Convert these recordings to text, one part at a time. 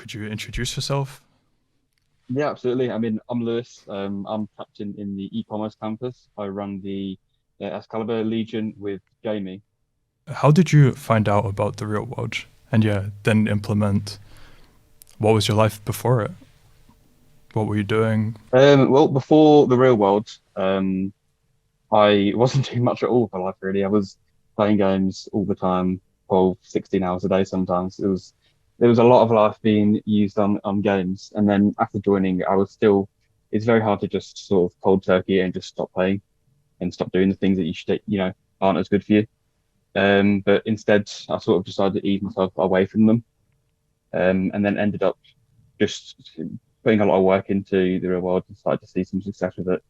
could you introduce yourself? Yeah, absolutely. I mean, I'm Lewis. I'm captain in the e-commerce campus. I run the Excalibur Legion with Jamie. How did you find out about the real world? And yeah, then implement what was your life before it? What were you doing? Well, before the real world, I wasn't doing much at all for life, really. I was playing games all the time, 12, 16 hours a day sometimes. There was a lot of life being used on games. And then after joining, it's very hard to just sort of cold turkey it and just stop playing and stop doing the things that aren't as good for you. But instead, I sort of decided to ease myself away from them, and then ended up just putting a lot of work into the real world and started to see some success with it.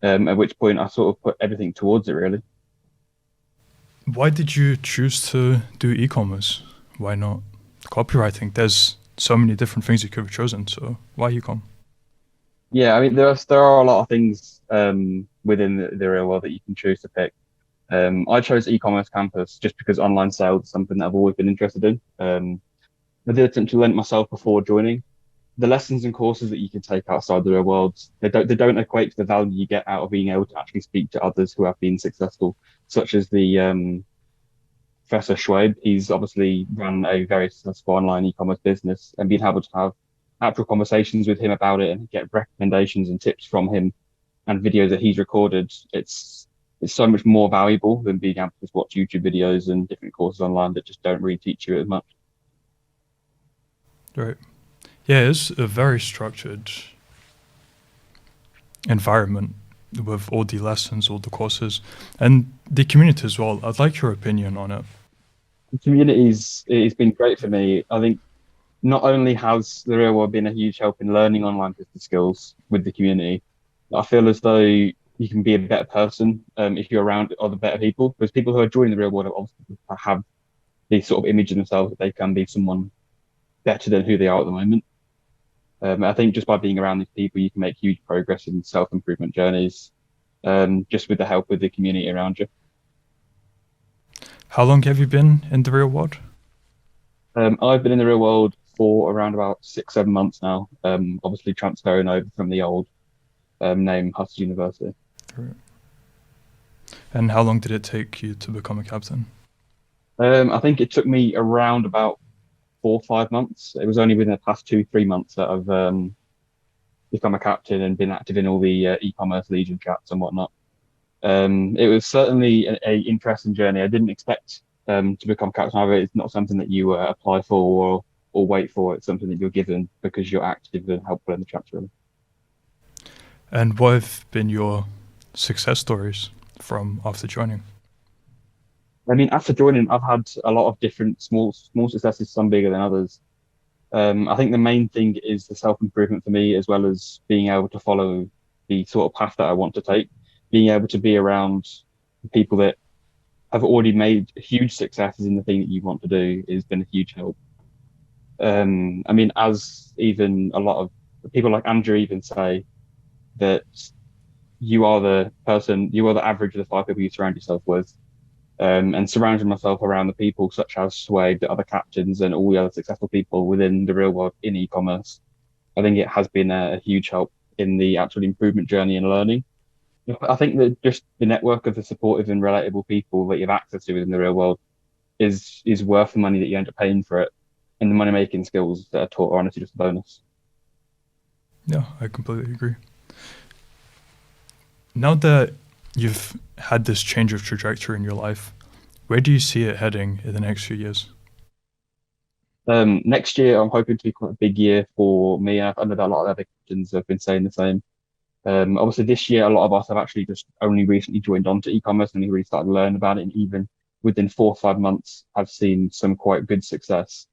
At which point, I sort of put everything towards it, really. Why did you choose to do e-commerce? Why not copywriting? There's so many different things you could have chosen. So why e-com? Yeah, I mean, there are a lot of things within the real world that you can choose to pick. I chose e-commerce campus just because online sales is something that I've always been interested in. I did attempt to learn it myself before joining. The lessons and courses that you can take outside the real world, they don't equate to the value you get out of being able to actually speak to others who have been successful, such as the Professor Schwab. He's obviously run a very successful online e-commerce business, and being able to have actual conversations with him about it and get recommendations and tips from him and videos that he's recorded, it's so much more valuable than being able to just watch YouTube videos and different courses online that just don't really teach you as much. Right. Yeah, it's a very structured environment with all the lessons, all the courses, and the community as well. I'd like your opinion on it. The communities it's been great for me. I think not only has the real world been a huge help in learning online business skills with the community, I feel as though you can be a better person if you're around other better people. Because people who are joining the real world obviously have this sort of image of themselves that they can be someone better than who they are at the moment. I think just by being around these people, you can make huge progress in self-improvement journeys, just with the help of the community around you. How long have you been in the real world? I've been in the real world for around about 6, 7 months now, obviously transferring over from the old name, Hustle University. Right. And how long did it take you to become a captain? I think it took me around about 4, 5 months. It was only within the past 2, 3 months that I've become a captain and been active in all the e-commerce Legion chats and whatnot. It was certainly a interesting journey. I didn't expect to become captain either. It's not something that you apply for or wait for. It's something that you're given because you're active and helpful in the chats, really. And what have been your success stories from after joining? I mean, after joining, I've had a lot of different small successes, some bigger than others. I think the main thing is the self-improvement for me, as well as being able to follow the sort of path that I want to take, being able to be around people that have already made huge successes in the thing that you want to do has been a huge help. I mean, as even a lot of people like Andrew even say that you are the average of the 5 people you surround yourself with. And surrounding myself around the people such as Sway, the other captains, and all the other successful people within the real world in e-commerce, I think it has been a huge help in the actual improvement journey and learning. I think that just the network of the supportive and relatable people that you have access to within the real world is worth the money that you end up paying for it, and the money making skills that are taught are honestly just a bonus. Yeah, I completely agree. Now that you've had this change of trajectory in your life, where do you see it heading in the next few years? Next year, I'm hoping to be quite a big year for me. I know that a lot of other captains have been saying the same. Obviously, this year, a lot of us have actually just only recently joined on to e-commerce and really started learning about it. And even within 4 or 5 months, I've seen some quite good success.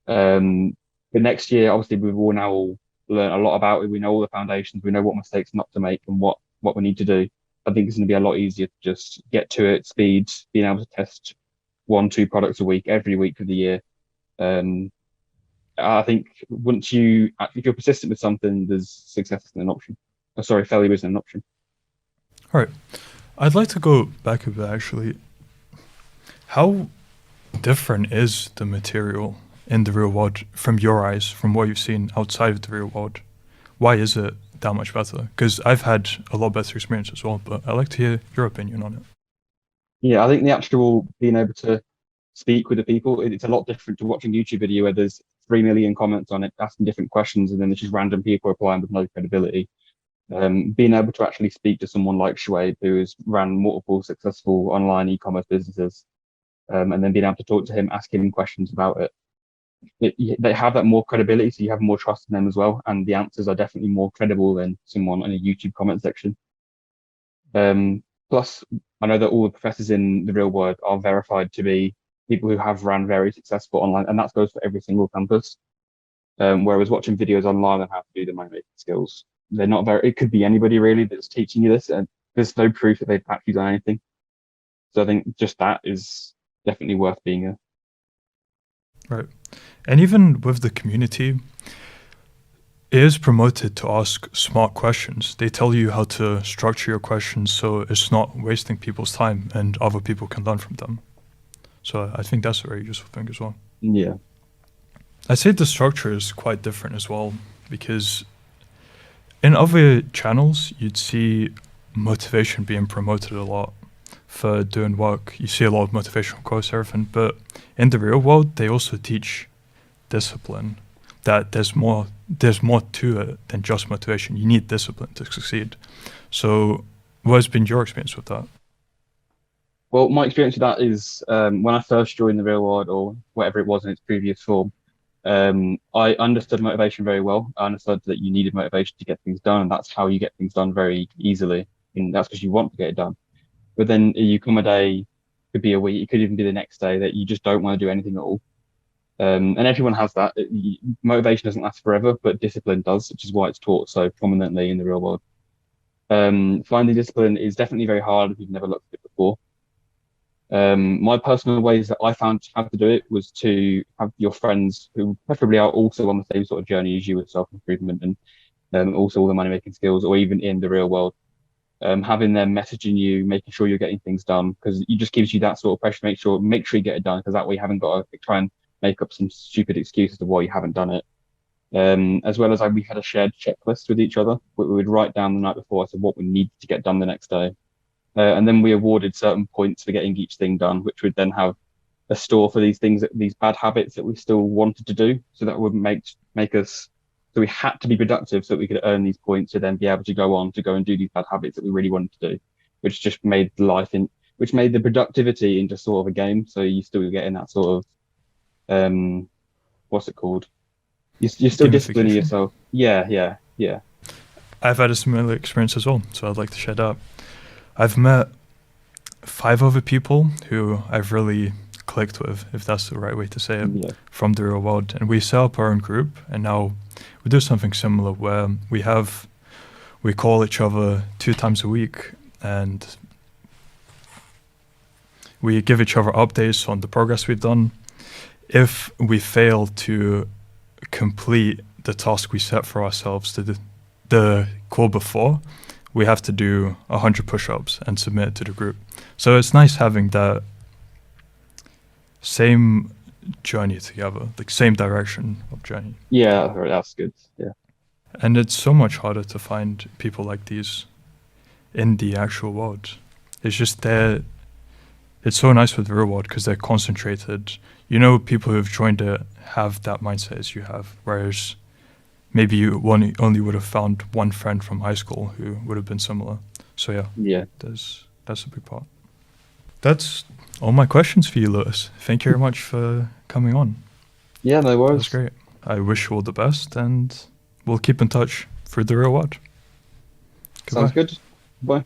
Um, but next year, obviously, we've all now learned a lot about it. We know all the foundations. We know what mistakes not to make and what we need to do. I think it's going to be a lot easier to just get to it, speed, being able to test 1, 2 products a week, every week of the year. Um, I think if you're persistent with something, there's success isn't an option. Oh, sorry, failure isn't an option. All right. I'd like to go back a bit actually. How different is the material in the real world from your eyes, from what you've seen outside of the real world? Why is it that much better? Because I've had a lot better experience as well, but I'd like to hear your opinion on it. Yeah, I think the actual being able to speak with the people, it's a lot different to watching a YouTube video where there's 3 million comments on it asking different questions, and then there's just random people replying with no credibility. Being able to actually speak to someone like Shuaib, who has ran multiple successful online e-commerce businesses, and then being able to talk to him, ask him questions about it, they have that more credibility, so you have more trust in them as well, and the answers are definitely more credible than someone in a YouTube comment section. Plus, I know that all the professors in the real world are verified to be people who have ran very successful online, and that goes for every single campus. Whereas watching videos online on how to do the money making skills, they're not very. It could be anybody really that's teaching you this, and there's no proof that they've actually done anything. So I think just that is definitely worth being a. Right. And even with the community, it is promoted to ask smart questions. They tell you how to structure your questions so it's not wasting people's time and other people can learn from them. So I think that's a very useful thing as well. Yeah. I'd say the structure is quite different as well, because in other channels, you'd see motivation being promoted a lot for doing work. You see a lot of motivational quotes, everything, but in the real world, they also teach discipline, that there's more to it than just motivation. You need discipline to succeed. So what has been your experience with that? Well, my experience with that is when I first joined the real world, or whatever it was in its previous form, I understood motivation very well. I understood that you needed motivation to get things done, and that's how you get things done very easily. And that's because you want to get it done. But then you come a day, could be a week, it could even be the next day, that you just don't want to do anything at all. And everyone has that. Motivation doesn't last forever, but discipline does, which is why it's taught so prominently in the real world. Finding discipline is definitely very hard if you've never looked at it before. My personal ways that I found how to do it was to have your friends who preferably are also on the same sort of journey as you with self-improvement and also all the money-making skills, or even in the real world. Having them messaging you, making sure you're getting things done, because it just gives you that sort of pressure. Make sure you get it done, because that way you haven't got to try and make up some stupid excuses of why you haven't done it. As well as we had a shared checklist with each other. We would write down the night before as to what we needed to get done the next day. And then we awarded certain points for getting each thing done, which would then have a store for these things, these bad habits that we still wanted to do. So that would make us, so we had to be productive so that we could earn these points to then be able to go and do these bad habits that we really wanted to do, which just made which made the productivity into sort of a game. So you still get in that sort of, what's it called? You're still disciplining yourself. Yeah. I've had a similar experience as well, so I'd like to share that. I've met 5 other people who I've really clicked with, if that's the right way to say it, from the real world. And we set up our own group, and now we do something similar where we call each other 2 times a week, and we give each other updates on the progress we've done. If we fail to complete the task we set for ourselves to the call before, we have to do 100 push-ups and submit it to the group. So it's nice having that same journey together, like same direction of journey. Yeah, that's good. Yeah. And it's so much harder to find people like these in the actual world. It's just it's so nice with the real world because they're concentrated. You know, people who've joined it have that mindset as you have, whereas maybe you only would have found one friend from high school who would have been similar. So yeah, that's a big part. That's all my questions for you, Lewis. Thank you very much for coming on. Yeah, no worries. That's great. I wish you all the best, and we'll keep in touch for the real world. Goodbye. Sounds good. Bye.